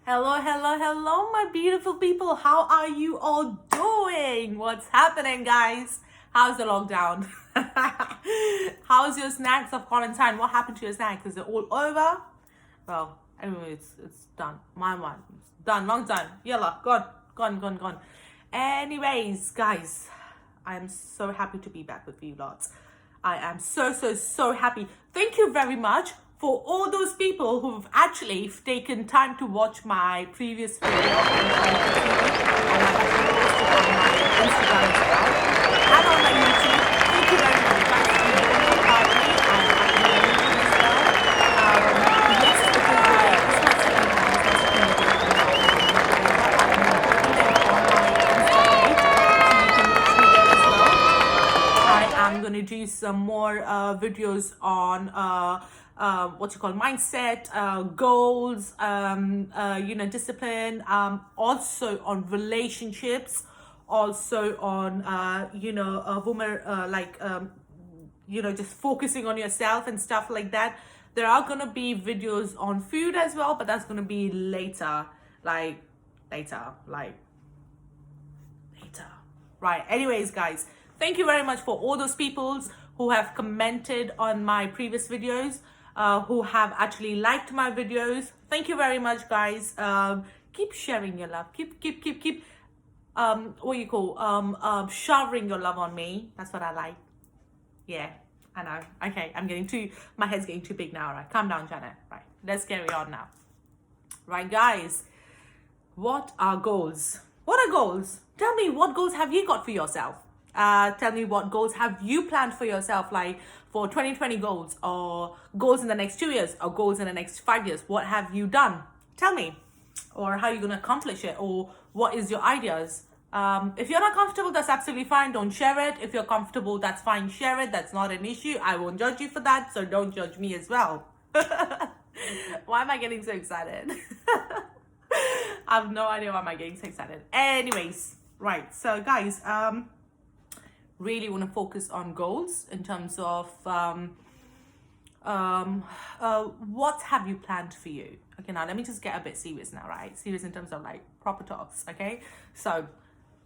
Hello, hello, hello, my beautiful people. How are you all doing? What's happening, guys? How's the lockdown? How's your snacks of quarantine? What happened to your snacks? Is it all over? Well, anyway, it's done. My one. It's done. Long done. Yalla, gone. Anyways, guys, I am so happy to be back with you lots. I am so happy. Thank you very much for all those people who've actually taken time to watch my previous video and I've actually posted on my Instagram as well and on my YouTube. Thank you very much, guys. If you don't know about me, I'm actually on YouTube as well. Yes, because it's my second time, it's my second video now. I'm putting it on my Insta page so you can watch me there as well. I am going to do some more videos on mindset, goals, discipline, also on relationships, also on just focusing on yourself and stuff like that. There are gonna be videos on food as well, but that's gonna be later. Right? Anyways, guys, thank you very much for all those people who have commented on my previous videos, who have actually liked my videos. Thank you very much, guys. Keep sharing your love. Keep showering your love on me. That's what I like. Yeah, I know. Okay, my head's getting too big now. Right, calm down, Janet. Right, let's carry on now. Right, guys, what are goals? What are goals? Tell me, what goals have you got for yourself? Tell me, what goals have you planned for yourself, like for 2020 goals, or goals in the next 2 years, or goals in the next 5 years? What have you done? Tell me. Or how are you going to accomplish it, or what is your ideas? If you're not comfortable, that's absolutely fine. Don't share it. If you're comfortable, that's fine. Share it. That's not an issue. I won't judge you for that, so don't judge me as well. Why am I getting so excited? I have no idea why am I getting so excited. Anyways, right. So, guys, really want to focus on goals in terms of what have you planned for you. Okay, now let me just get a bit serious now, right? Serious in terms of like proper talks. Okay, so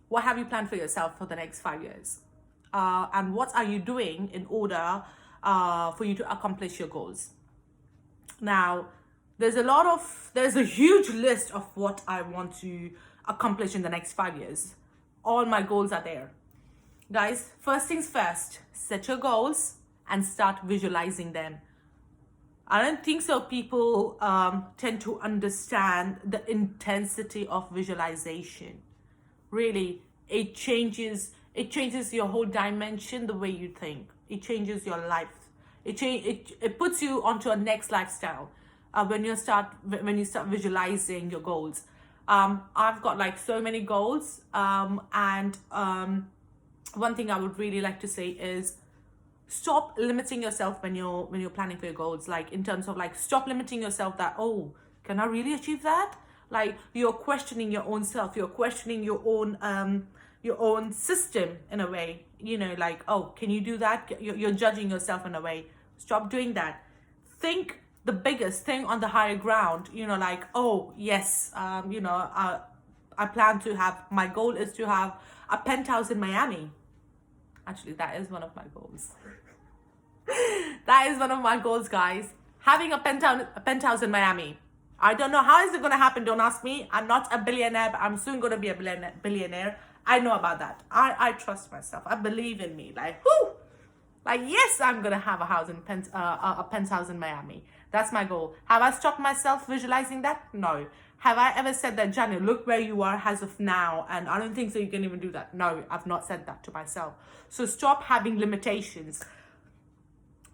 what have you planned for yourself for the next 5 years, and what are you doing in order for you to accomplish your goals? Now, there's a huge list of what I want to accomplish in the next 5 years. All my goals are there. Guys, first things first, set your goals and start visualizing them. I don't think so people tend to understand the intensity of visualization. Really, it changes your whole dimension, the way you think. It changes your life. It puts you onto a next lifestyle when you start visualizing your goals. I've got like so many goals, and one thing I would really like to say is stop limiting yourself when you're planning for your goals. Like in terms of like, stop limiting yourself that, oh, can I really achieve that? Like you're questioning your own self, you're questioning your own system in a way, like, oh, can you do that? You're judging yourself in a way. Stop doing that. Think the biggest thing on the higher ground, like, oh yes, I plan to have, my goal is to have a penthouse in Miami. Actually, that is one of my goals. That is one of my goals, guys. Having a penthouse in Miami. I don't know how is it going to happen. Don't ask me. I'm not a billionaire, but I'm soon going to be a billionaire. I know about that. I trust myself. I believe in me. Like, whoo! Like, yes, I'm going to have a penthouse in Miami. That's my goal. Have I stopped myself visualizing that? No. Have I ever said that, Janet, look where you are as of now, and I don't think so you can even do that? No, I've not said that to myself. So stop having limitations.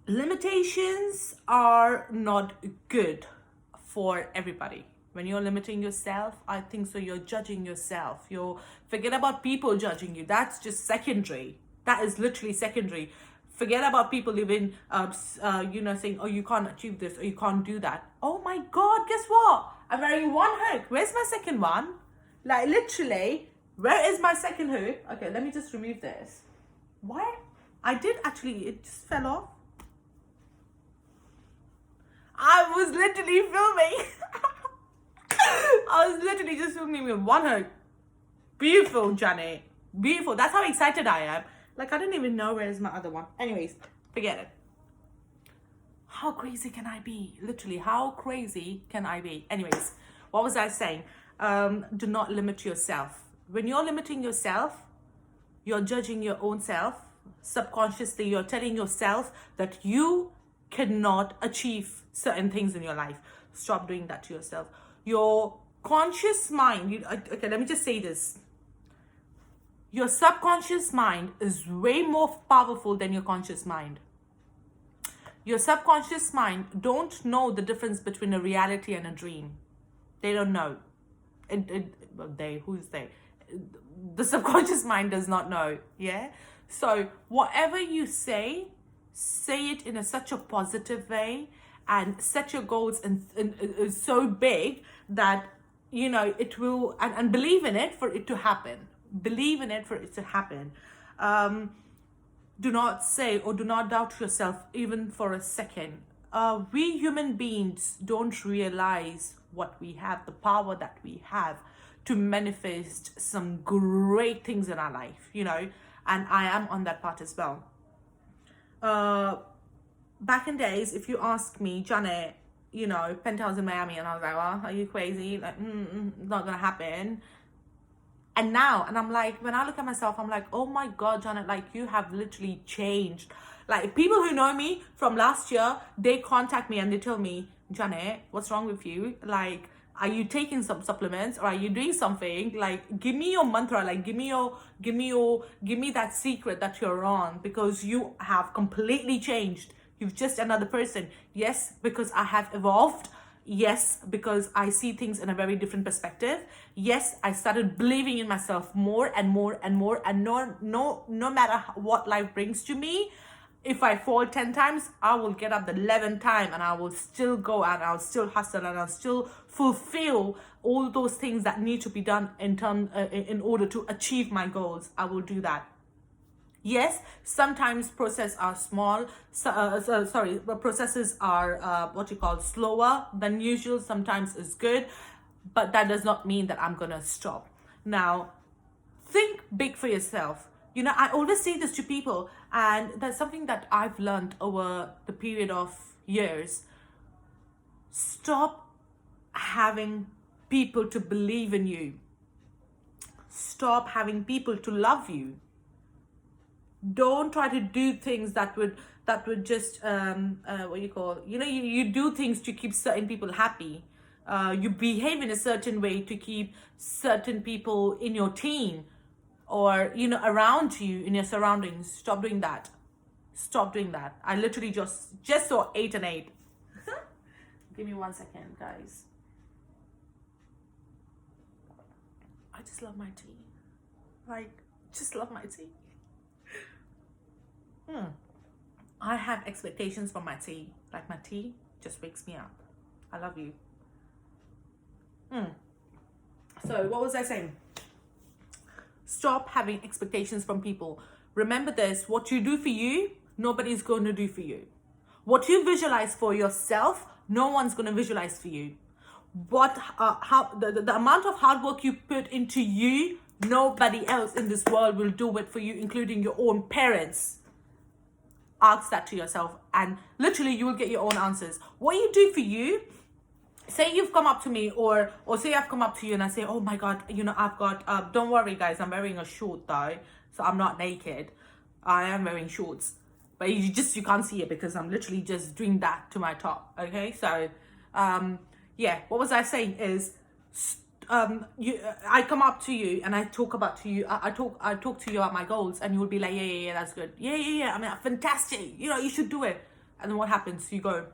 Limitations are not good for everybody. When you're limiting yourself, I think so you're judging yourself. Forget about people judging you. That's just secondary. That is literally secondary. Forget about people living, saying, oh, you can't achieve this, or you can't do that. Oh my God, guess what? I'm wearing one hook. Where's my second one? Like literally, where is my second hook? Okay, let me just remove this. Why? It just fell off. I was literally filming. I don't even want her. Beautiful, Janet. Beautiful. That's how excited I am. Like, I don't even know where's my other one. Anyways, forget it. How crazy can I be? Literally, how crazy can I be? Anyways, what was I saying? Do not limit yourself. When you're limiting yourself, you're judging your own self. Subconsciously, you're telling yourself that you cannot achieve certain things in your life. Stop doing that to yourself. Your conscious mind, okay, let me just say this. Your subconscious mind is way more powerful than your conscious mind. Your subconscious mind don't know the difference between a reality and a dream. They don't know. Who's they? The subconscious mind does not know. Yeah. So whatever you say it in such a positive way, and set your goals in so big that it will, and believe in it for it to happen. Believe in it for it to happen. Do not say or do not doubt yourself even for a second. We human beings don't realize what we have, the power that we have to manifest some great things in our life, and I am on that part as well. Back in days, if you ask me, Janet, penthouse in Miami, and I was like, well, are you crazy? Like, not gonna happen. And now, and I'm like, when I look at myself, I'm like, oh my God, Janet, like, you have literally changed. Like, people who know me from last year, they contact me and they tell me, Janet, what's wrong with you? Like, are you taking some supplements, or are you doing something? Like, give me your mantra, like, give me that secret that you're on, because you have completely changed. You've just another person. Yes, because I have evolved. Yes, because I see things in a very different perspective. Yes, I started believing in myself more and more and more. And no matter what life brings to me, if I fall 10 times, I will get up the 11th time, and I will still go, and I'll still hustle, and I'll still fulfill all those things that need to be done in order to achieve my goals. I will do that. Yes, sometimes processes are small. Processes are slower than usual. Sometimes it's good, but that does not mean that I'm gonna stop. Now, think big for yourself. I always say this to people, and that's something that I've learned over the period of years. Stop having people to believe in you. Stop having people to love you. Don't try to do things that would just you do things to keep certain people happy. You behave in a certain way to keep certain people in your team, or around you, in your surroundings. Stop doing that. I literally just saw 8 and 8. Give me 1 second, guys. I just love my tea. Just love my tea. I have expectations for my tea. Like, my tea just wakes me up. I love you. So what was I saying? Stop having expectations from people. Remember this: what you do for you, nobody's going to do for you. What you visualize for yourself, no one's going to visualize for you. The amount of hard work you put into you, nobody else in this world will do it for you, including your own parents. Ask that to yourself, and literally you will get your own answers. What you do for you, say you've come up to me, or say I've come up to you and I say, oh my God, I've got, don't worry guys, I'm wearing a short though, so I'm not naked. I am wearing shorts, but you can't see it because I'm literally just doing that to my top. Okay, so what was I saying is, I come up to you and I talk to you about my goals, and you will be like, yeah, that's good. Yeah. I mean, fantastic. You should do it. And then what happens? You go.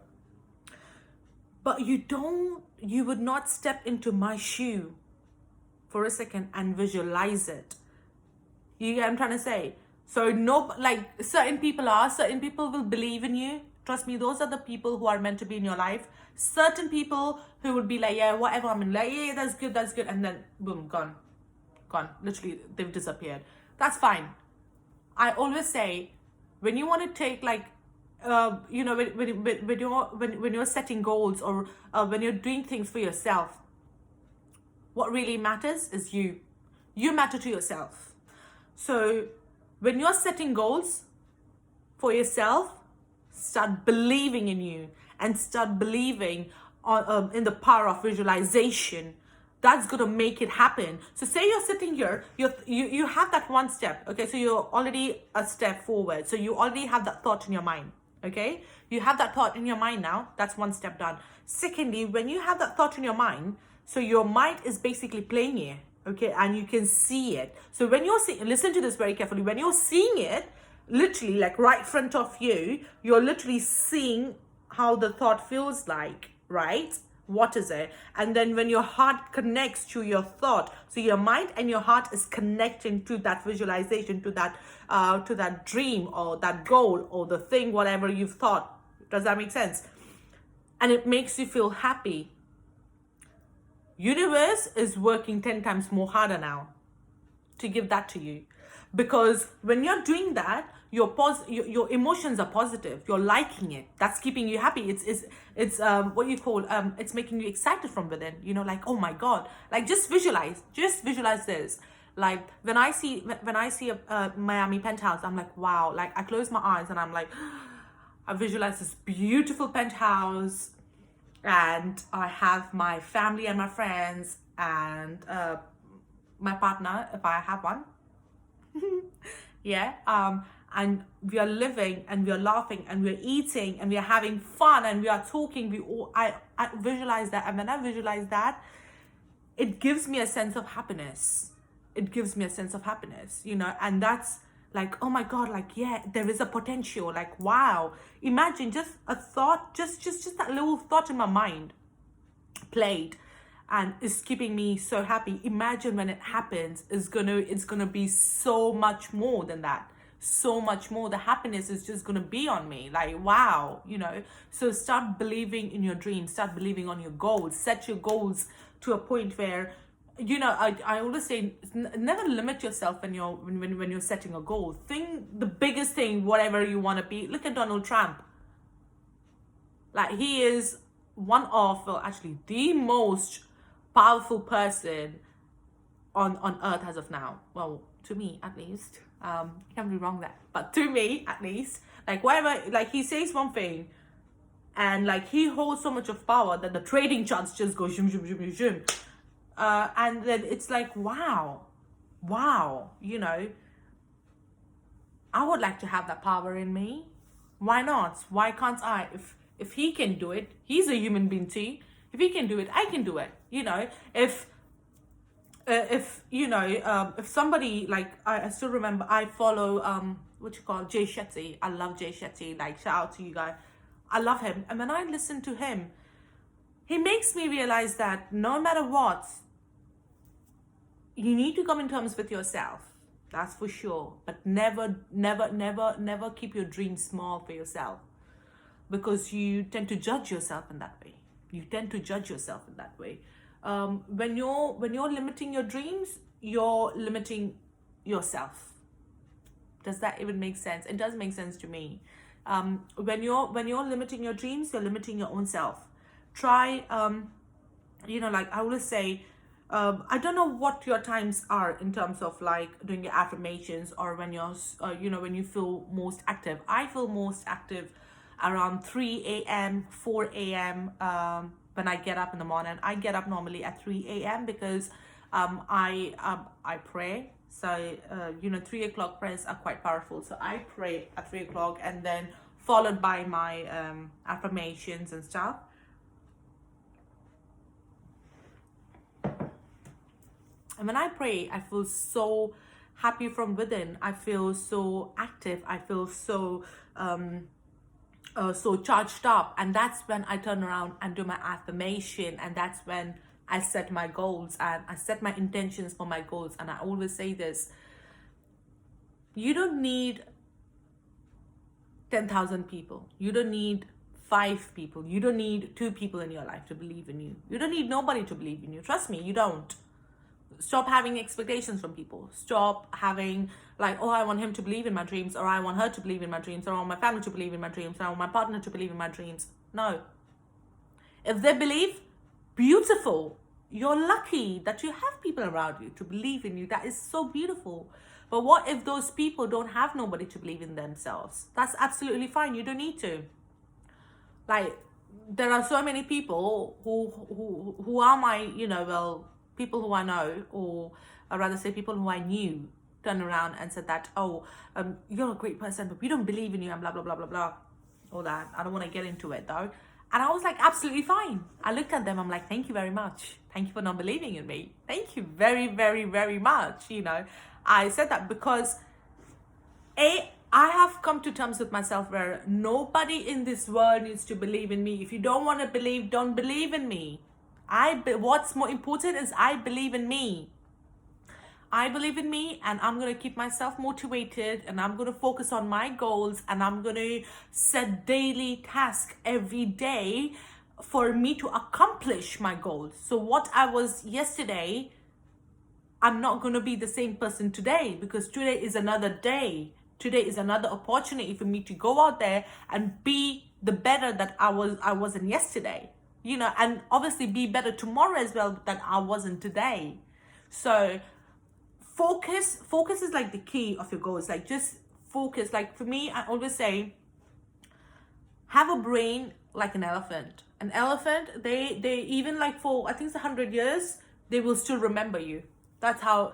But you would not step into my shoe for a second and visualize it. You get what I'm trying to say? So certain people will believe in you. Trust me, those are the people who are meant to be in your life. Certain people who would be like, yeah, whatever, I'm in, like, yeah, that's good. And then, boom, gone. Literally, they've disappeared. That's fine. I always say, when you want to take, when you're setting goals, or when you're doing things for yourself, What really matters is you. You matter to yourself. So when you're setting goals for yourself, start believing in you and start believing in the power of visualization. That's gonna make it happen. So say you're sitting here, you have that one step, okay? So you're already a step forward. So you already have that thought in your mind, okay? You have that thought in your mind now. That's one step done. Secondly, when you have that thought in your mind, so your mind is basically playing it, okay? And you can see it. So when you're seeing, listen to this very carefully. When you're seeing it, literally like right in front of you, you're literally seeing how the thought feels like, right? What is it? And then when your heart connects to your thought, so your mind and your heart is connecting to that visualization, to that dream or that goal or the thing, whatever you've thought. Does that make sense? And it makes you feel happy. Universe is working 10 times more harder now to give that to you, because when you're doing that, your emotions are positive. You're liking it. That's keeping you happy. It's what you call it's making you excited from within. You know, like, oh my god, like just visualize this. Like when I see a Miami penthouse, I'm like, wow. Like I close my eyes and I'm like, I visualize this beautiful penthouse, and I have my family and my friends and my partner if I have one. Yeah. And we are living and we are laughing and we are eating and we are having fun and we are talking. I visualize that, and when I visualize that, it gives me a sense of happiness. It gives me a sense of happiness, you know, and that's like, oh my god, like, yeah, there is a potential. Like, wow, imagine just a thought, just that little thought in my mind played and is keeping me so happy. Imagine when it happens, it's gonna be so much more than that. So much more. The happiness is just gonna be on me. Like, wow, you know. So start believing in your dreams. Start believing on your goals. Set your goals to a point where, you know, I always say, never limit yourself when you're setting a goal. Think the biggest thing, whatever you want to be. Look at Donald Trump. Like, he is one of, well, actually the most powerful person on earth as of now. Well, to me at least. I can't be wrong there, but to me at least, like whatever, like he says one thing, and like he holds so much of power that the trading charts just go zoom zoom zoom zoom, and then it's like, wow, you know, I would like to have that power in me. Why not? Why can't I? If he can do it, he's a human being too. If he can do it, I can do it. You know, if you know, if somebody, like, I still remember, I follow Jay Shetty. I love Jay Shetty. Like, shout out to you guys. I love him, and when I listen to him, he makes me realize that no matter what, you need to come in terms with yourself. That's for sure. But never keep your dreams small for yourself, because you tend to judge yourself in that way. When you're limiting your dreams, you're limiting yourself. Does that even make sense? It does make sense to me. When you're limiting your dreams, you're limiting your own self. Try, you know, like I always say, I don't know what your times are in terms of like doing your affirmations, or when you're, you know, when you feel most active. I feel most active around 3 a.m., 4 a.m. When I get up in the morning. I get up normally at 3 a.m. because I pray. So, you know, 3 o'clock prayers are quite powerful. So I pray at 3 o'clock, and then followed by my affirmations and stuff. And when I pray, I feel so happy from within. I feel so active. I feel so so charged up. And that's when I turn around and do my affirmation. And that's when I set my goals and I set my intentions for my goals. And I always say this: you don't need 10,000 people. You don't need 5 people. You don't need 2 people in your life to believe in you. You don't need nobody to believe in you. Trust me, you don't. Stop having expectations from people. Stop having like, oh, I want him to believe in my dreams, or I want her to believe in my dreams, or I want my family to believe in my dreams, or I want my partner to believe in my dreams. No. If they believe, beautiful. you're lucky that you have people around you to believe in you. That is so beautiful. But what if those people don't have nobody to believe in themselves? That's absolutely fine. You don't need to. Like, there are so many people who are my, people who I know, or I rather say people who I knew, turned around and said that, oh, you're a great person, but we don't believe in you, and blah blah blah blah blah, all that. I don't want to get into it though. And I was like, absolutely fine. I looked at them, I'm like, thank you very much. Thank you for not believing in me. Thank you very, very, very much. I said that because I have come to terms with myself where nobody in this world needs to believe in me. If you don't want to believe, don't believe in me. What's more important is I believe in me. I believe in me, and I'm going to keep myself motivated, and I'm going to focus on my goals, and I'm going to set daily tasks every day for me to accomplish my goals. So what I was yesterday, I'm not going to be the same person today, because today is another day. Today is another opportunity for me to go out there and be the better that I wasn't yesterday, and obviously be better tomorrow as well than I wasn't today. So focus is like the key of your goals. Like, just focus. Like, for me, I always say, have a brain like an elephant. An elephant, they even like for, I think it's 100 years, they will still remember you. That's how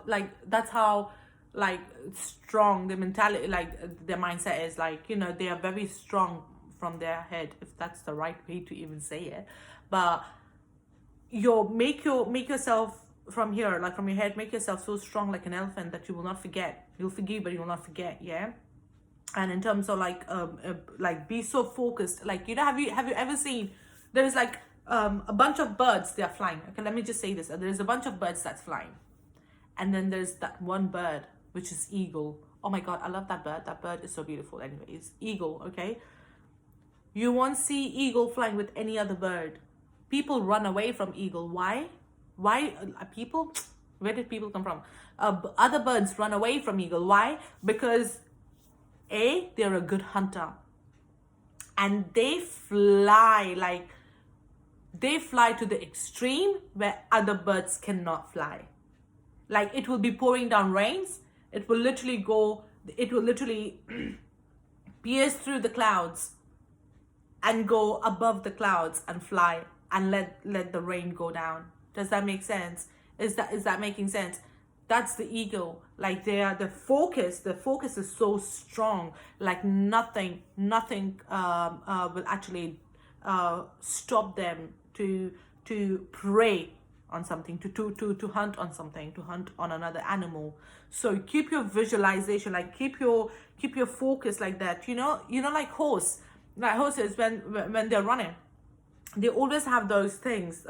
strong the mentality, like their mindset is. Like, they are very strong from their head, if that's the right way to even say it. But make yourself from here, like from your head, make yourself so strong like an elephant that you will not forget. You'll forgive, but you will not forget. Yeah. And in terms of like be so focused. Like, have you ever seen, there's like a bunch of birds, they are flying. Okay, let me just say this. There's a bunch of birds that's flying, and then there's that one bird which is eagle. Oh my god, I love that bird. That bird is so beautiful. Anyways, eagle. Okay, you won't see eagle flying with any other bird. People run away from eagle. Why people, where did people come from? Other birds run away from eagle. Why? Because they're a good hunter, and they fly to the extreme where other birds cannot fly. Like, it will be pouring down rains, it will literally pierce through the clouds and go above the clouds and fly and let the rain go down. Does that make sense? Is that making sense? That's the eagle. Like, the focus is so strong. Like, nothing will actually stop them to prey on something, to hunt on something, to hunt on another animal. So keep your visualization, like keep your focus like that. Like horses when they're running, they always have those things,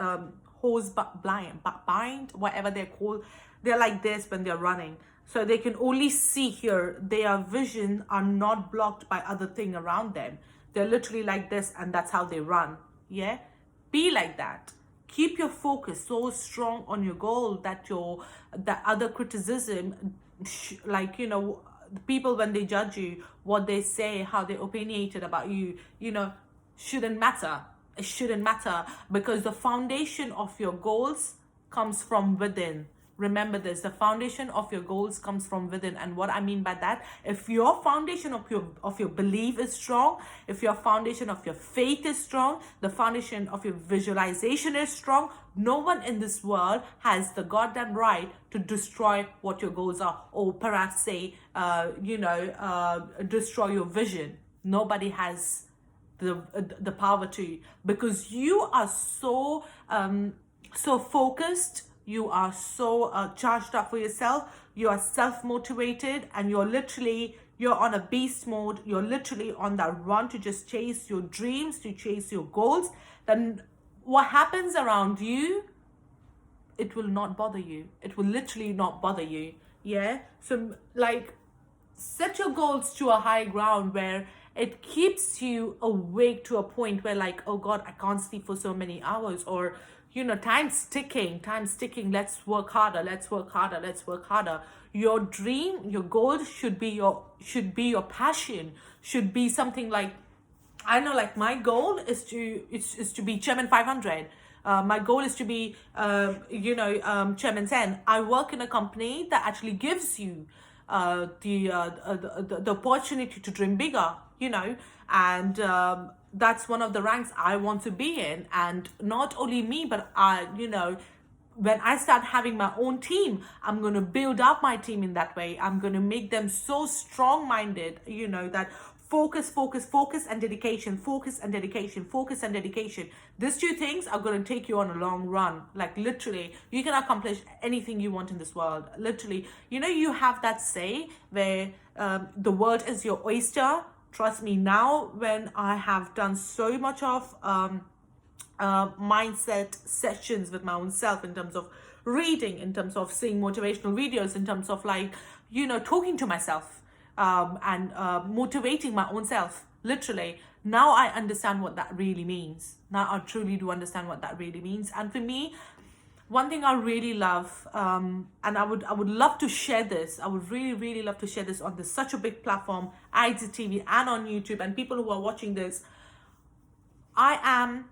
hose bind, whatever they're called. They're like this when they're running, so they can only see here. Their vision are not blocked by other thing around them. They're literally like this, and that's how they run. Yeah, be like that. Keep your focus so strong on your goal that other criticism, people when they judge you, what they say, how they're opinionated about you, shouldn't matter. It shouldn't matter, because the foundation of your goals comes from within. Remember this, the foundation of your goals comes from within. And what I mean by that, if your foundation of your belief is strong, if your foundation of your faith is strong, the foundation of your visualization is strong, no one in this world has the goddamn right to destroy what your goals are, or perhaps say, destroy your vision. Nobody has the power to, because you are so focused. You are so charged up for yourself. You are self-motivated, and you're on a beast mode. You're literally on that run to just chase your dreams, to chase your goals. Then what happens around you, it will not bother you. It will literally not bother you. Yeah. So set your goals to a high ground where it keeps you awake to a point where, like, oh God, I can't sleep for so many hours, or time's ticking, let's work harder. Your dream, your goal should be your passion, should be something like, I know, like my goal is to be Chairman 500. My goal is to be, Chairman Sen. I work in a company that actually gives you the opportunity to dream bigger, and that's one of the ranks I want to be in. And not only me, but when I start having my own team, I'm going to build up my team in that way. I'm going to make them so strong-minded, that focus, and dedication, focus and dedication, focus and dedication. These two things are going to take you on a long run. Like literally, you can accomplish anything you want in this world. Literally, you have that say where the world is your oyster. Trust me, now when I have done so much of mindset sessions with my own self, in terms of reading, in terms of seeing motivational videos, in terms of talking to myself, and motivating my own self, literally, now I understand what that really means. Now I truly do understand what that really means. And for me, one thing I really love, and I would love to share this. I would really love to share this on this such a big platform, IGTV, and on YouTube, and people who are watching this. I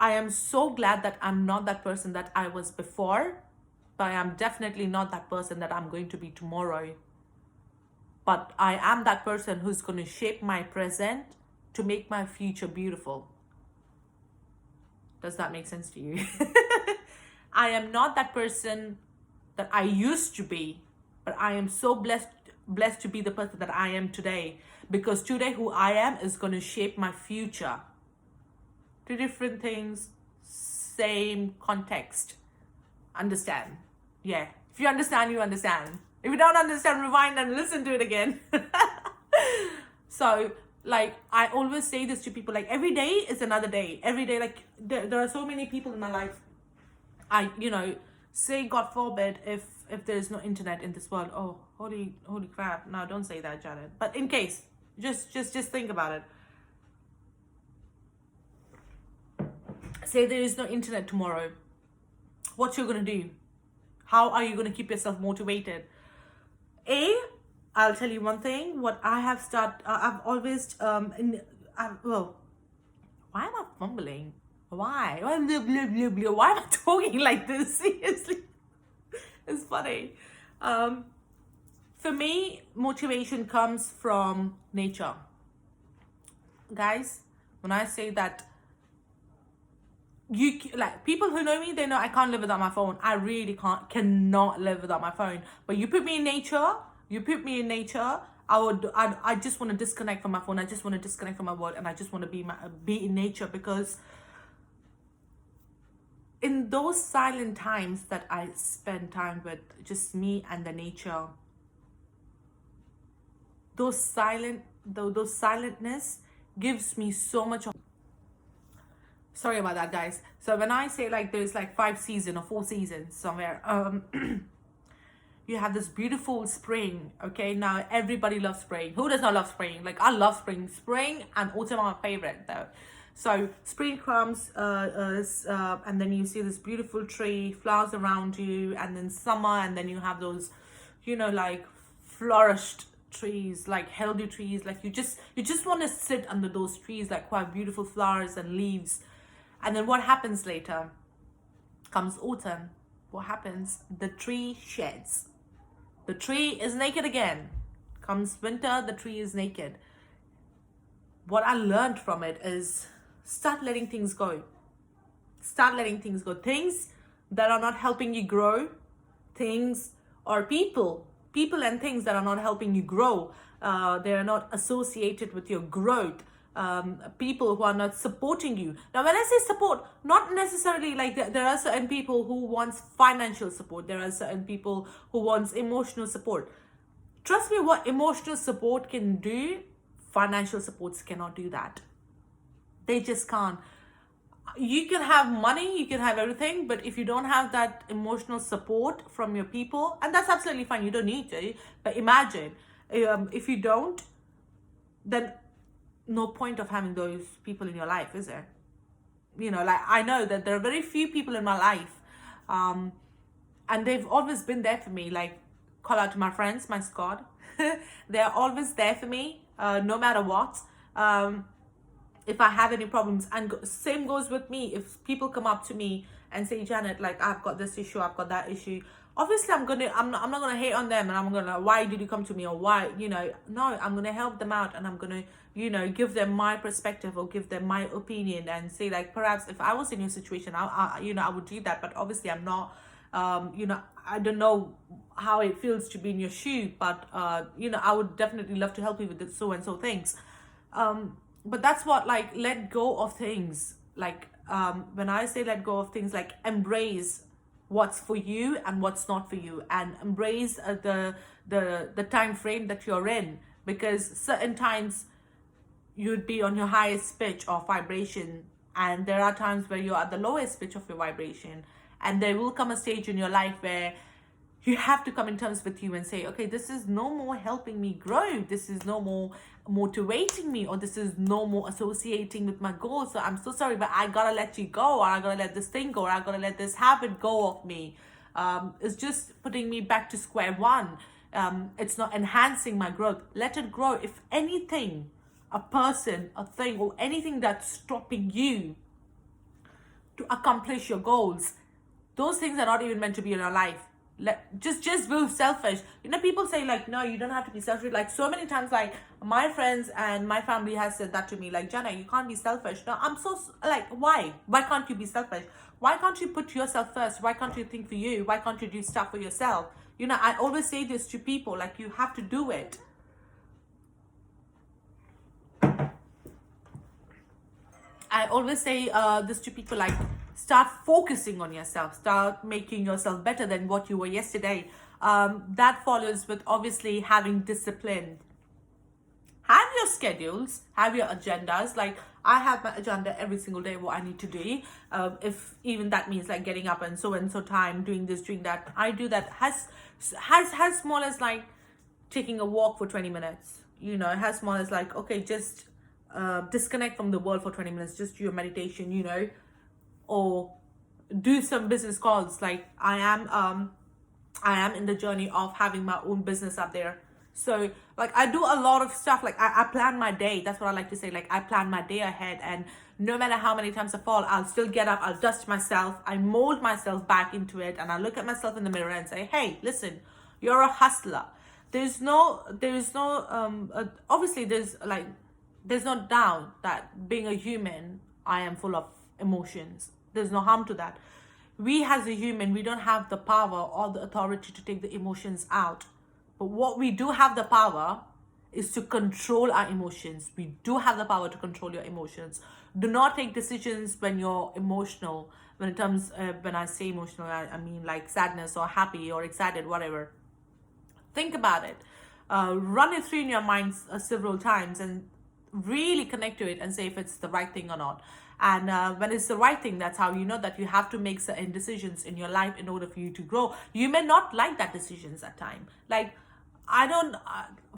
am so glad that I'm not that person that I was before, but I am definitely not that person that I'm going to be tomorrow. But I am that person who's going to shape my present to make my future beautiful. Does that make sense to you? I am not that person that I used to be, but I am so blessed to be the person that I am today, because today who I am is going to shape my future. Two different things, same context. Understand? Yeah. If you understand, you understand. If you don't understand, rewind and listen to it again. So, I always say this to people, every day is another day. Every day, there are so many people in my life. Say, God forbid, if there's no internet in this world. Oh, holy crap. No, don't say that, Janet. But in case, just think about it. Say there is no internet tomorrow. What you're going to do? How are you going to keep yourself motivated? I'll tell you one thing. What I have started, I've always, why am I fumbling? Why? Why am I talking like this? Seriously. It's funny. For me, motivation comes from nature. Guys, when I say that, people who know me, they know I can't live without my phone. I really cannot live without my phone. But you put me in nature, I just want to disconnect from my phone. I just want to disconnect from my world, and I just want to be in nature, because in those silent times that I spend time with just me and the nature, those silentness gives me so much. Sorry about that, guys. So when I say there's 5 seasons or 4 seasons somewhere, you have this beautiful spring. Okay, now everybody loves spring. Who does not love spring? I love spring. Spring and autumn are my favorite though. So spring comes, and then you see this beautiful tree, flowers around you, and then summer, and then you have those, flourished trees, healthy trees. You just want to sit under those trees, quite beautiful flowers and leaves. And then what happens later? Comes autumn. What happens? The tree sheds. The tree is naked again. Comes winter, the tree is naked. What I learned from it is start letting things go. Start letting things go. Things that are not helping you grow. Things or people and things that are not helping you grow. They are not associated with your growth. People who are not supporting you. Now, when I say support, not necessarily there are certain people who want financial support. There are certain people who want emotional support. Trust me, what emotional support can do, financial supports cannot do that. They just can't. You can have money, you can have everything, but if you don't have that emotional support from your people, and that's absolutely fine, you don't need to, but imagine, if you don't, then no point of having those people in your life, is there? I know that there are very few people in my life, and they've always been there for me. Call out to my friends, my squad. They're always there for me, no matter what. if I have any problems. And same goes with me. If people come up to me and say, Janet, like, I've got this issue, I've got that issue, obviously I'm not gonna hate on them, and I'm gonna, why did you come to me, or why, no, I'm gonna help them out, and I'm gonna, give them my perspective, or give them my opinion, and say, like, perhaps if I was in your situation, I would do that. But obviously I'm not. I don't know how it feels to be in your shoe, but I would definitely love to help you with the so and so things. But that's what, like, let go of things. Like, when I say let go of things, like, embrace what's for you and what's not for you, and embrace the time frame that you're in, because certain times you'd be on your highest pitch of vibration, and there are times where you're at the lowest pitch of your vibration, and there will come a stage in your life where you have to come in terms with you and say, okay, this is no more helping me grow, this is no more motivating me, or this is no more associating with my goals, so I'm so sorry, but I gotta let you go, or I gotta let this thing go, or I gotta let this habit go of me. It's just putting me back to square one. It's not enhancing my growth. Let it grow. If anything, a person, a thing, or anything that's stopping you to accomplish your goals, those things are not even meant to be in your life. Just be selfish. People say, like, no, you don't have to be selfish. Like, so many times, like, my friends and my family has said that to me, like, Jana, you can't be selfish. No, I'm so, like, why can't you be selfish? Why can't you put yourself first? Why can't you think for you? Why can't you do stuff for yourself? I always say this to people, like, you have to do it. I always say this to people, like, start focusing on yourself, start making yourself better than what you were yesterday. That follows with, obviously, having discipline. Have your schedules, have your agendas. Like, I have my agenda every single day, what I need to do. If even that means, like, getting up and so time, doing this, doing that, I do that. As small as, like, taking a walk for 20 minutes. As small as, like, okay, just disconnect from the world for 20 minutes, just do your meditation, or do some business calls. Like, I am in the journey of having my own business up there. So, like, I do a lot of stuff. Like, I plan my day. That's what I like to say. Like, I plan my day ahead, and no matter how many times I fall, I'll still get up, I'll dust myself, I mold myself back into it, and I look at myself in the mirror and say, hey, listen, you're a hustler. Obviously there's no doubt that being a human, I am full of emotions. There's no harm to that. We as a human, we don't have the power or the authority to take the emotions out. But what we do have the power is to control our emotions. We do have the power to control your emotions. Do not take decisions when you're emotional. When I say emotional, I mean, like, sadness or happy or excited, whatever. Think about it. Run it through in your mind several times, and really connect to it and say if it's the right thing or not. And when it's the right thing, that's how you know that you have to make certain decisions in your life in order for you to grow. You may not like that decisions at time. Like,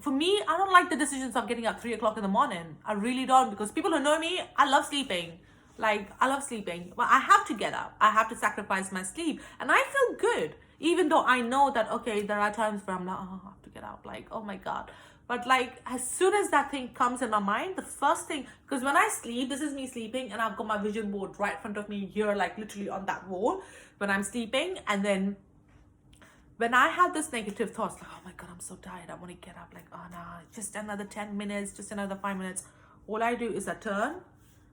for me, I don't like the decisions of getting up 3 o'clock in the morning. I really don't, because people who know me, I love sleeping. Like, I love sleeping, but I have to get up. I have to sacrifice my sleep, and I feel good, even though I know that, okay, there are times where I'm like, oh, I have to get up, like, oh my God. But, like, as soon as that thing comes in my mind, the first thing, because when I sleep, this is me sleeping, and I've got my vision board right in front of me here, like, literally on that wall when I'm sleeping. And then when I have this negative thoughts, like, oh my God, I'm so tired, I want to get up, like, oh no, just another 10 minutes, just another 5 minutes. All I do is I turn,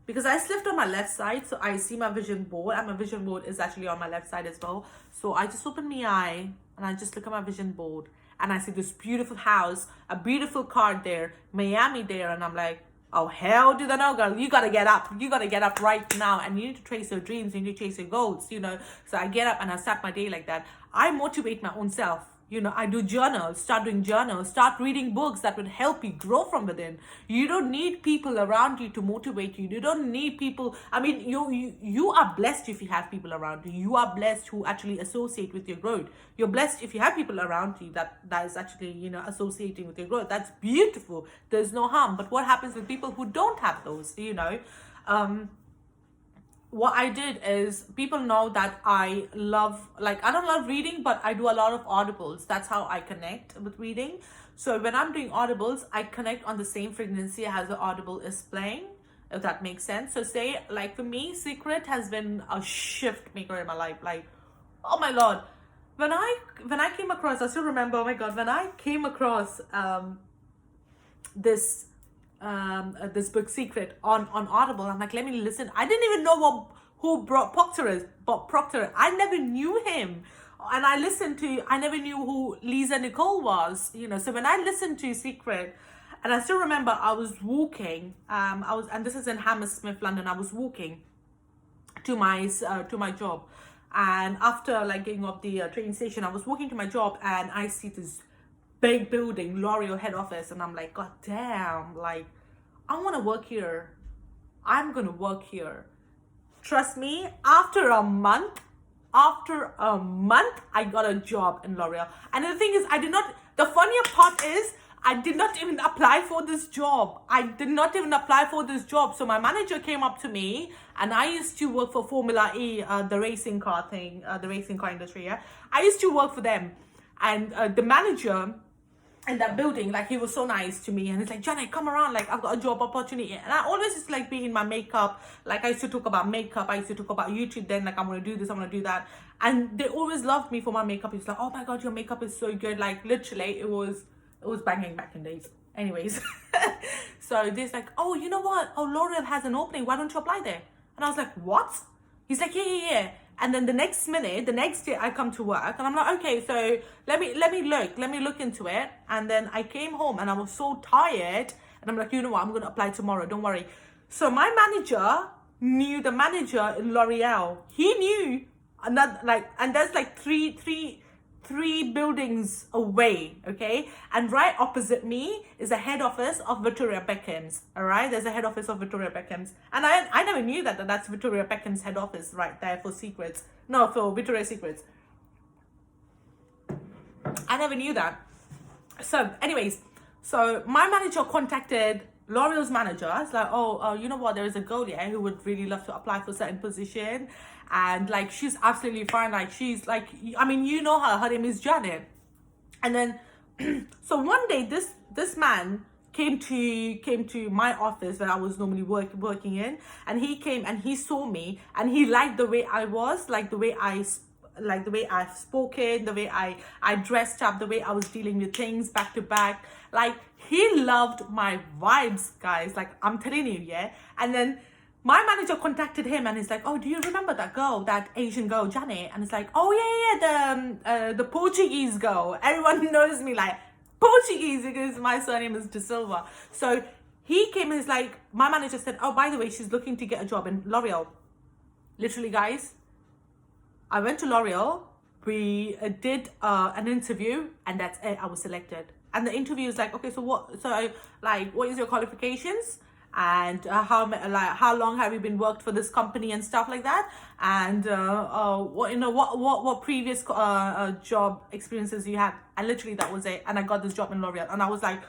because I slept on my left side, so I see my vision board, and my vision board is actually on my left side as well. So I just open my eye, and I just look at my vision board, and I see this beautiful house, a beautiful car there, Miami there, and I'm like, oh, hell to the no, girl, you gotta get up. You gotta get up right now, and you need to chase your dreams, you need to chase your goals, So I get up and I start my day like that. I motivate my own self. I do journals, start doing journals, start reading books that would help you grow from within. You don't need people around you to motivate you. You don't need people. I mean, you are blessed if you have people around you. You are blessed who actually associate with your growth. You're blessed if you have people around you that is actually, associating with your growth. That's beautiful. There's no harm. But what happens with people who don't have those, what I did is, people know that I don't love reading, but I do a lot of audibles. That's how I connect with reading. So when I'm doing audibles, I connect on the same frequency as the audible is playing. if that makes sense. So say, like for me, Secret has been a shift maker in my life. Like, oh my Lord. When I came across, I still remember, oh my God, when I came across this this book Secret on Audible, I'm like, let me listen. I didn't even know who brought Proctor is, but Proctor, I never knew him. And I never knew who Lisa Nicole was, you know. So when I listened to Secret, and I still remember I was walking, and this is in Hammersmith, London. I was walking to my job, and after like getting off the train station, I was walking to my job, and I see this big building, L'Oreal head office, and I'm like, God damn, like I want to work here. I'm gonna work here. Trust me, after a month, I got a job in L'Oreal. And the thing is, the funnier part is, I did not even apply for this job. So my manager came up to me, and I used to work for Formula E, the racing car industry, yeah? I used to work for them. And the manager in that building, like, he was so nice to me, and he's like, Janet, come around, like, I've got a job opportunity. And I always just like be in my makeup, like I used to talk about makeup, I used to talk about YouTube then, like, I'm gonna do this, I'm gonna do that. And they always loved me for my makeup. It's like, oh my God, your makeup is so good. Like, literally, it was banging back in days. Anyways, so they're like, oh, you know what, oh, L'Oreal has an opening, why don't you apply there? And I was like, what? He's like, yeah. And then the next day I come to work, and I'm like, okay, so let me look into it. And then I came home, and I was so tired, and I'm like, you know what, I'm gonna apply tomorrow, don't worry. So my manager knew the manager in L'Oreal. He knew another, like, and there's like three buildings away, okay? And right opposite me is the head office of Victoria Beckham's, all right? There's a head office of Victoria Beckham's. And I never knew that's Victoria Beckham's head office right there for Victoria's Secrets. I never knew that. So anyways, so my manager contacted L'Oreal's manager. It's like, you know what, there is a girl here who would really love to apply for a certain position, and like, she's absolutely fine, like, she's like, I mean, you know her name is Janet. And then so one day this man came to my office where I was normally working in, and he came and he saw me, and he liked the way I was, like the way I've spoken, the way I dressed up, the way I was dealing with things back to back. Like, he loved my vibes, guys. Like, I'm telling you, yeah. And then my manager contacted him, and he's like, oh, do you remember that girl, that Asian girl, Janet? And it's like, oh yeah, the Portuguese girl. Everyone knows me like Portuguese because my surname is De Silva. So he came and he's like, my manager said, oh, by the way, she's looking to get a job in L'Oreal. Literally, guys, I went to L'Oreal, we did an interview, and that's it, I was selected. And the interview is like, okay, what is your qualifications? And how long have you been worked for this company and stuff like that? And what previous job experiences you had? And literally that was it. And I got this job in L'Oreal, and I was like,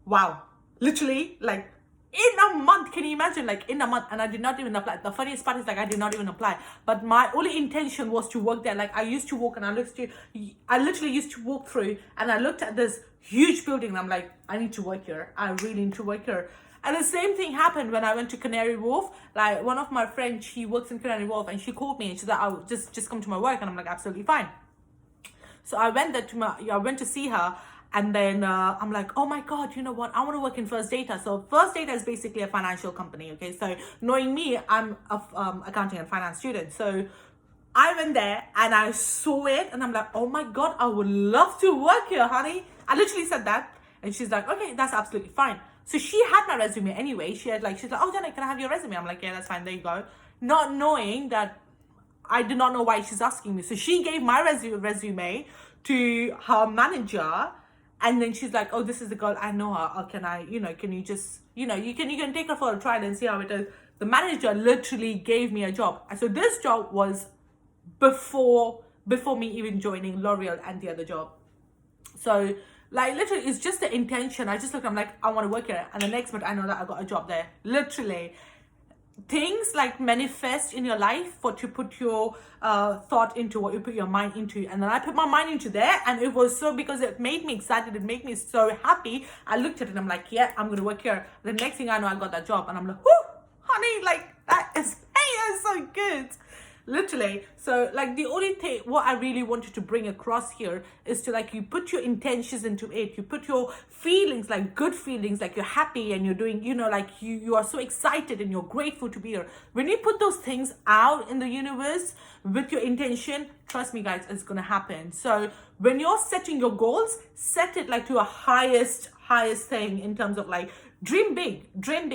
wow, literally, like, in a month. Can you imagine? Like, in a month. And I did not even apply. The funniest part is, like, I did not even apply, but my only intention was to work there. Like, I used to walk, and I literally used to walk through, and I looked at this huge building, and I'm like, I need to work here. I really need to work here. And the same thing happened when I went to Canary Wharf. Like, one of my friends, she works in Canary Wharf, and she called me, and she's like, I'll just come to my work. And I'm like, absolutely fine. So I went to see her. And then I'm like, oh my God, you know what? I want to work in First Data. So First Data is basically a financial company, okay? So knowing me, I'm a accounting and finance student. So I went there, and I saw it, and I'm like, oh my God, I would love to work here, honey. I literally said that. And she's like, okay, that's absolutely fine. So she had my resume anyway. She's like, oh, Janet, can I have your resume? I'm like, yeah, that's fine. There you go. Not knowing that, I did not know why she's asking me. So she gave my resume to her manager. And then she's like, oh, this is the girl, I know her. Can you just, you can take her for a trial and see how it is. The manager literally gave me a job. And so this job was before me even joining L'Oreal and the other job. So, like, literally, it's just the intention. I just looked, I'm like, I want to work here. And the next month, I know that I got a job there. Literally. Things like manifest in your life to put your thought into, what you put your mind into. And then I put my mind into there, and it was so, because it made me excited, it made me so happy. I looked at it and I'm like, yeah, I'm gonna work here. The next thing I know, I got that job, and I'm like, whoo, honey, like that is so good. Literally. So like the only thing what I really wanted to bring across here is to like you put your intentions into it, you put your feelings, like good feelings, like you're happy and you're doing, you know, like you are so excited and you're grateful to be here. When you put those things out in the universe with your intention, trust me guys, it's gonna happen. So when you're setting your goals, set it like to a highest thing in terms of like dream big.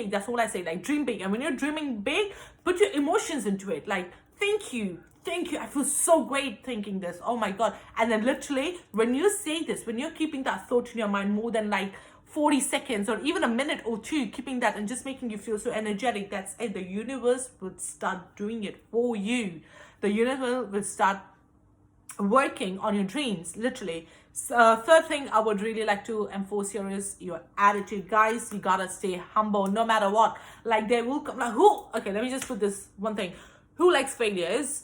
That's all I say, like dream big. And when you're dreaming big, put your emotions into it, like thank you, I feel so great thinking this, oh my god. And then literally when you say this, when you're keeping that thought in your mind more than like 40 seconds or even a minute or two, keeping that and just making you feel so energetic, that's it. The universe would start doing it for you. The universe will start working on your dreams, literally. So, third thing I would really like to enforce here is your attitude, guys. You gotta stay humble no matter what. Like they will come, like who, okay, let me just put this one thing. Who likes failures?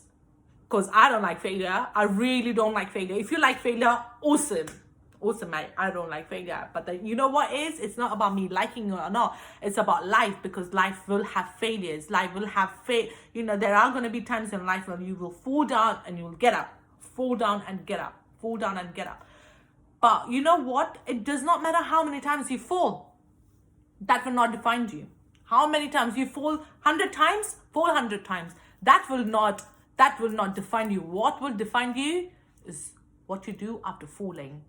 Because I don't like failure. I really don't like failure. If you like failure, awesome, mate. I don't like failure. But then, you know what is? It's not about me liking it or not. It's about life, because life will have failures. Life will have you know, there are going to be times in life when you will fall down and you will get up. Fall down and get up. Fall down and get up. But you know what? It does not matter how many times you fall. That will not define you. How many times you fall? 100 times? Fall 100 times. That will not define you. What will define you is what you do after falling.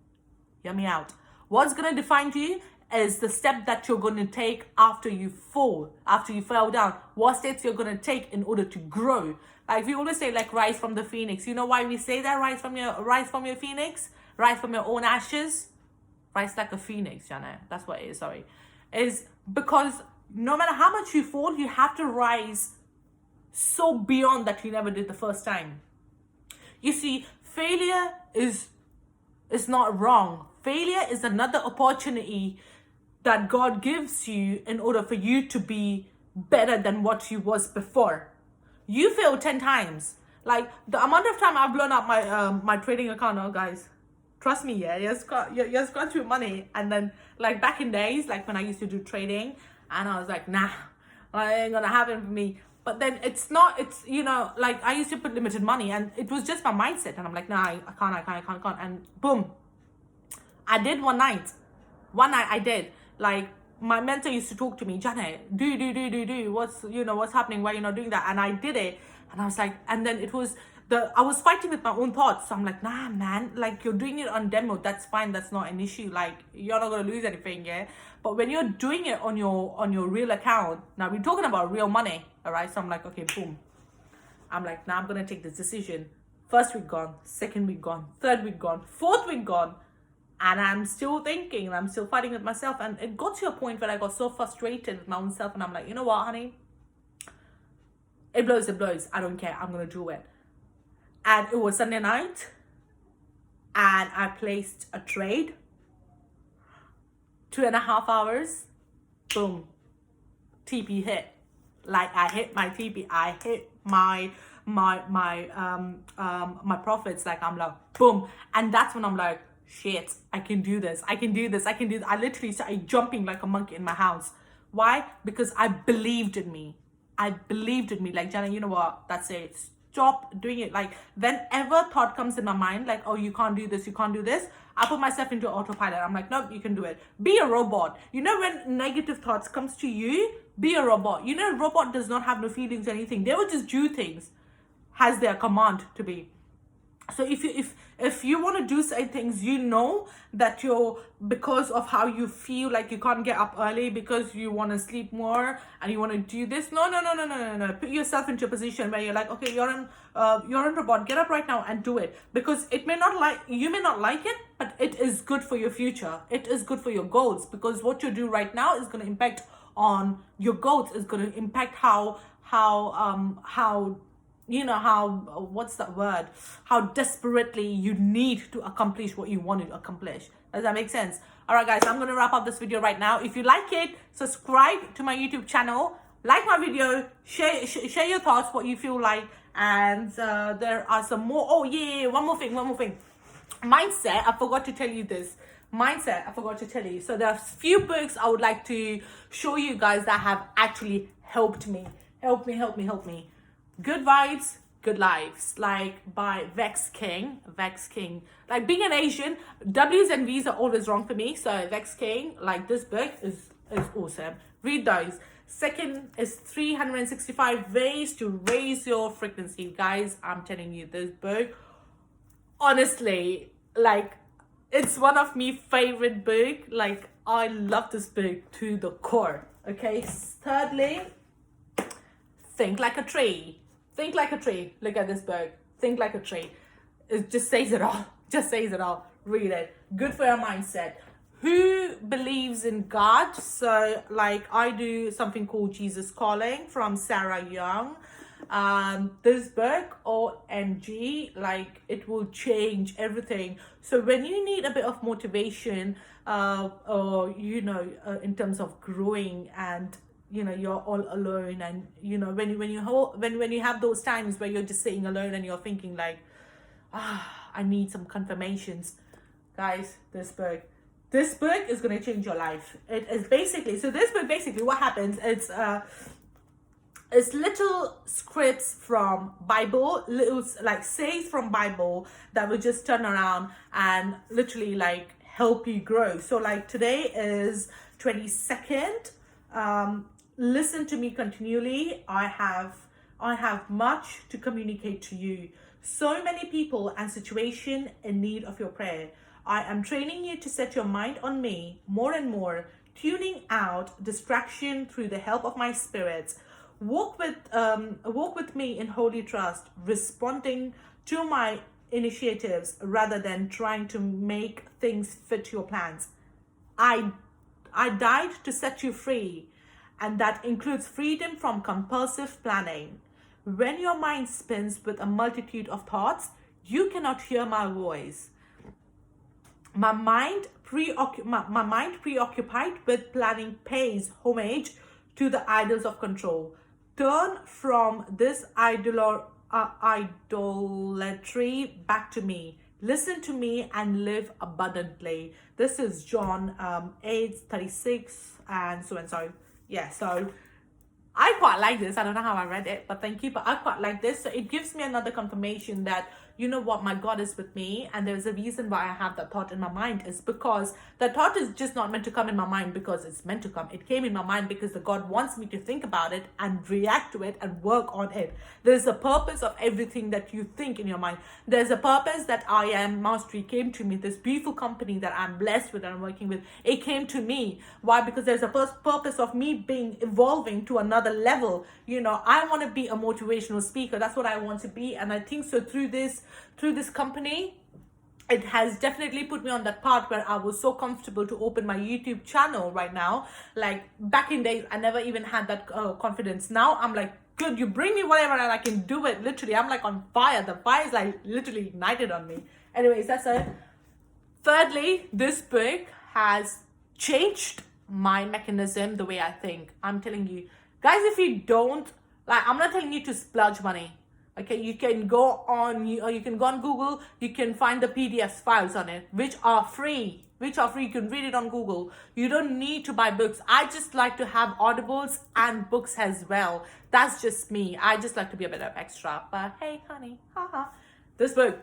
Hear me out. What's going to define you is the step that you're going to take after you fall, after you fell down. What steps you're going to take in order to grow. Like we always say, like rise from the phoenix. You know why we say that? Rise from your phoenix. Rise from your own ashes. Rise like a phoenix, Jana. That's what it is, sorry. Is because no matter how much you fall, you have to rise so beyond that you never did the first time. You see, failure is not wrong. Failure is another opportunity that God gives you in order for you to be better than what you was before. You failed 10 times. Like the amount of time I've blown up my trading account now, guys. Trust me, yeah, you're gone through money. And then like back in days, like when I used to do trading, and I was like, nah, it ain't gonna happen for me. But then it's you know, like I used to put limited money and it was just my mindset. And I'm like, nah, I can't. And boom, I did one night I did. Like my mentor used to talk to me, Janet, do. What's happening? Why you're not doing that? And I did it. And I was like, and then it was I was fighting with my own thoughts. So I'm like, nah, man, like you're doing it on demo. That's fine. That's not an issue. Like you're not going to lose anything, yeah? But when you're doing it on your real account, now we're talking about real money, all right? So I'm like, okay, boom. I'm like, now I'm going to take this decision. First week gone, second week gone, third week gone, fourth week gone. And I'm still thinking, and I'm still fighting with myself. And it got to a point where I got so frustrated with my own self. And I'm like, you know what, honey? It blows. I don't care. I'm going to do it. And it was Sunday night. And I placed a trade. 2.5 hours. Boom. TP hit. Like I hit my TP. I hit my profits. Like I'm like, boom. And that's when I'm like, shit, I can do this. I literally started jumping like a monkey in my house. Why? Because I believed in me. Like, Jana, you know what? That's it. Stop doing it. Like, whenever thought comes in my mind, like, oh, you can't do this, I put myself into autopilot. I'm like, nope, you can do it. Be a robot. You know, when negative thoughts comes to you, be a robot. You know, a robot does not have no feelings or anything. They will just do things as their command to be. So if you want to do certain things, you know that because of how you feel, like you can't get up early because you want to sleep more and you want to do this. No. Put yourself into a position where you're like, okay, you're in robot. Get up right now and do it, because you may not like it, but it is good for your future. It is good for your goals, because what you do right now is going to impact on your goals. Is going to impact how you know, how desperately you need to accomplish what you want to accomplish. Does that make sense? All right, guys, I'm going to wrap up this video right now. If you like it, subscribe to my YouTube channel, like my video, share your thoughts, what you feel like. And there are some more. Oh, yeah, one more thing. Mindset, I forgot to tell you this. So there are a few books I would like to show you guys that have actually helped me. Help me, help me, help me. Good Vibes, Good Lives, like by Vex King. Vex King. Like being an Asian, W's and V's are always wrong for me. So Vex King, like this book is awesome. Read those. Second is 365 Ways to Raise Your Frequency. Guys, I'm telling you, this book, honestly, like, it's one of my favorite book. Like, I love this book to the core. Okay. Thirdly, Think Like a Tree. Think Like a Tree. Look at this book. Think Like a Tree. It just says it all. Just says it all. Read it. Good for your mindset. Who believes in God? So, like, I do something called Jesus Calling from Sarah Young. This book, OMG, like, it will change everything. So when you need a bit of motivation, or in terms of growing, and you're all alone, and when you have those times where you're just sitting alone and you're thinking like, I need some confirmations, guys, this book is going to change your life. It is basically, so this book, basically what happens, it's little scripts from Bible, little like sayings from Bible that will just turn around and literally like help you grow. So like today is 22nd. Listen to me continually. I have much to communicate to you. So many people and situation in need of your prayer. I am training you to set your mind on me more and more, tuning out distraction through the help of my spirits. Walk with me in holy trust, responding to my initiatives rather than trying to make things fit your plans. I died to set you free, and that includes freedom from compulsive planning. When your mind spins with a multitude of thoughts, you cannot hear my voice. My mind preoccupied with planning pays homage to the idols of control. Turn from this idolatry back to me. Listen to me and live abundantly. This is John 8:36 and so. Yeah, so I quite like this. I don't know how I read it, but thank you. But I quite like this. So it gives me another confirmation that, you know what, my God is with me. And there's a reason why I have that thought in my mind, is because the thought is just not meant to come in my mind because it's meant to come. It came in my mind because the God wants me to think about it and react to it and work on it. There's a purpose of everything that you think in your mind. There's a purpose that I Am Mastery came to me. This beautiful company that I'm blessed with and I'm working with, it came to me. Why? Because there's a purpose of me evolving to another level. I want to be a motivational speaker. That's what I want to be. And I think so through this company, it has definitely put me on that path where I was so comfortable to open my YouTube channel right now. Like back in days, I never even had that confidence. Now I'm like, good, you bring me whatever and I can do it. Literally, I'm like on fire. The fire is like literally ignited on me. Anyways, that's it. Thirdly, this book has changed my mechanism, the way I think. I'm telling you, guys, if you don't, like, I'm not telling you to splurge money. Okay, you can go on Google, you can find the PDF files on it, which are free. You can read it on Google. You don't need to buy books. I just like to have audibles and books as well. That's just me. I just like to be a bit of extra. But hey, honey, haha. This book,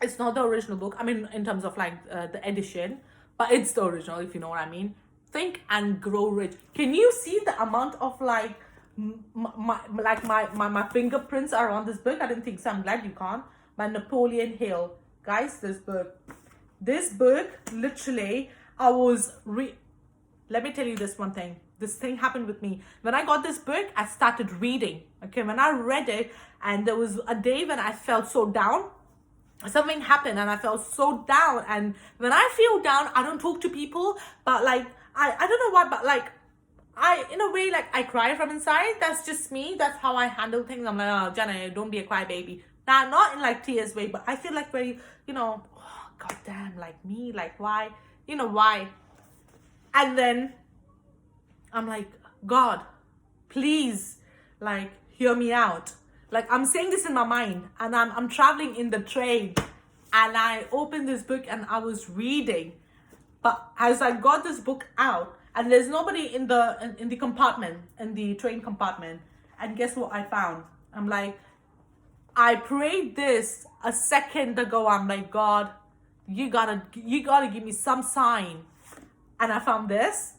it's not the original book. I mean, in terms of like the edition, but it's the original, if you know what I mean. Think and Grow Rich. Can you see the amount of like my fingerprints are on this book? I didn't think so. I'm glad you can't. By Napoleon Hill. Guys, this book literally, let me tell you this one thing. This thing happened with me. When I got this book, I started reading. Okay, when I read it, and there was a day when I felt so down. Something happened and I felt so down. And when I feel down, I don't talk to people. But like, I don't know why, but like, in a way, like, I cry from inside. That's just me. That's how I handle things. I'm like, oh, Jenna, don't be a crybaby. Nah, not in like tears way, but I feel like very, oh, goddamn, like me, like why? Why? And then I'm like, God, please, like, hear me out. Like, I'm saying this in my mind, and I'm traveling in the train, and I opened this book and I was reading. But as I got this book out, and there's nobody in the compartment, in the train compartment, And guess what I found? I'm like, I prayed this a second ago. I'm like, God, you gotta give me some sign. And I found this.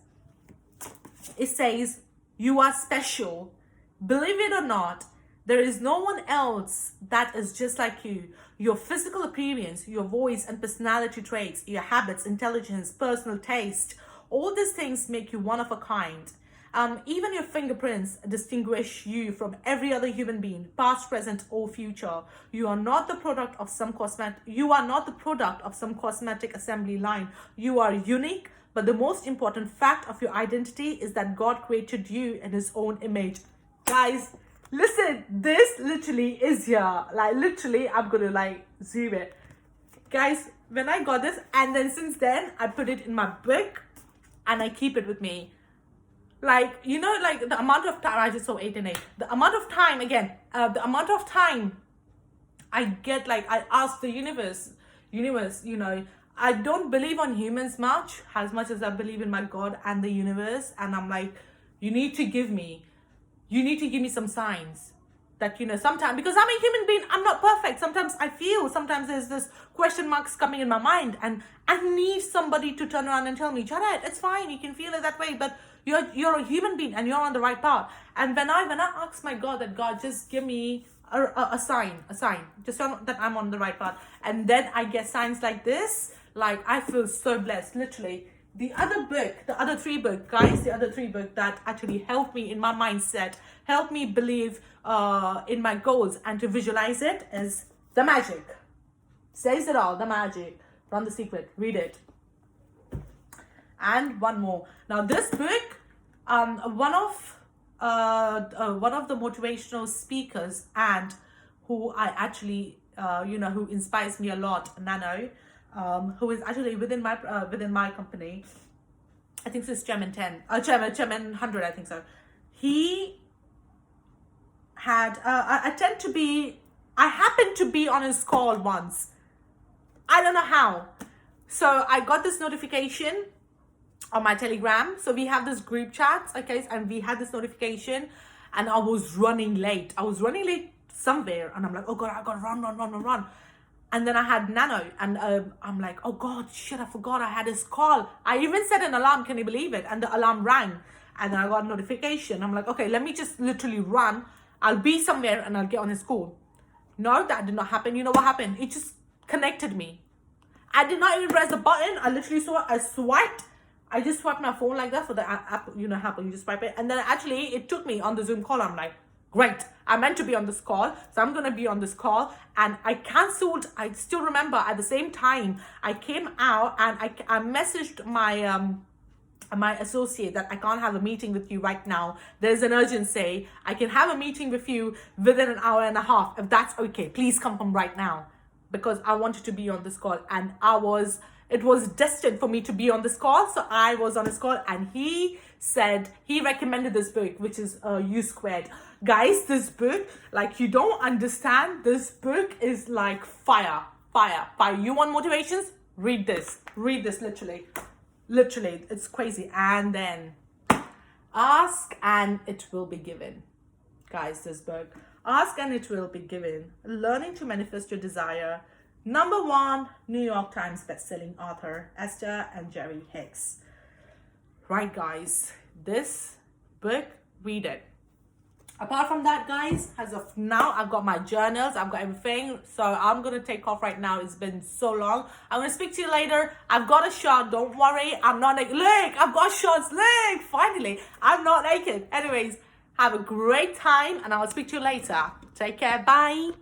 It says, you are special. Believe it or not, there is no one else that is just like you. Your physical appearance, your voice and personality traits, your habits, intelligence, personal taste, all these things make you one of a kind. Even your fingerprints distinguish you from every other human being, past, present, or future. You are not the product of some cosmetic assembly line. You are unique, but the most important fact of your identity is that God created you in his own image. Guys, listen, this literally is here. Like, literally, I'm gonna like zoom it. Guys, when I got this, and then since then, I put it in my book and I keep it with me. Like, you know, like the amount of time, I just saw 8 and 8. The amount of time, again, the amount of time I get, like, I ask the universe, you know, I don't believe on humans as much as I believe in my God and the universe. And I'm like, you need to give me some signs that, you know, sometimes, because I'm a human being, I'm not perfect. Sometimes there's this question marks coming in my mind, and I need somebody to turn around and tell me, Jared, it's fine, you can feel it that way, but you're a human being and you're on the right path. And when I ask my God that, God, just give me a sign, just so that I'm on the right path, and then I get signs like this, like, I feel so blessed, literally. The other three books that actually helped me in my mindset, helped me believe in my goals and to visualize it, is The Magic. Says it all, The Magic. Run the Secret. Read it. And one more. Now this book, one of the motivational speakers, and who I actually, who inspires me a lot, Nano, who is actually within my company. I think this is Chairman 100, I think so. He had, I happened to be on his call once. I don't know how. So I got this notification on my Telegram. So we have this group chat, okay, and we had this notification, and I was running late. Somewhere, and I'm like, oh God, I gotta run. And then I had Nano, and I'm like, oh God, shit, I forgot I had his call. I even set an alarm, can you believe it? And the alarm rang, and then I got a notification. I'm like, okay, let me just literally run. I'll be somewhere and I'll get on his call. No, that did not happen. You know what happened? It just connected me. I did not even press the button. I literally I just swiped my phone like that for the app, Apple, you just swipe it. And then actually it took me on the Zoom call. I'm like, great, I meant to be on this call, so I'm going to be on this call. And I canceled. I still remember at the same time, I came out and I messaged my associate that I can't have a meeting with you right now. There's an urgency. I can have a meeting with you within an hour and a half. If that's okay, please come from right now, because I wanted to be on this call, and it was destined for me to be on this call. So I was on this call, and he said, he recommended this book, which is U Squared. Guys, this book, like, you don't understand. This book is like fire. You want motivations? Read this, literally, it's crazy. And then ask and it will be given. Guys, this book, Ask and It Will Be Given, Learning to Manifest Your Desire. #1 New York Times bestselling author, Esther and Jerry Hicks. Right, guys, this book, read it. Apart from that, guys, as of now, I've got my journals, I've got everything. So I'm going to take off right now. It's been so long. I'm going to speak to you later. I've got a shot. Don't worry. I'm not naked. Look, I've got shots. Look, finally, I'm not naked. Anyways, have a great time, and I'll speak to you later. Take care. Bye.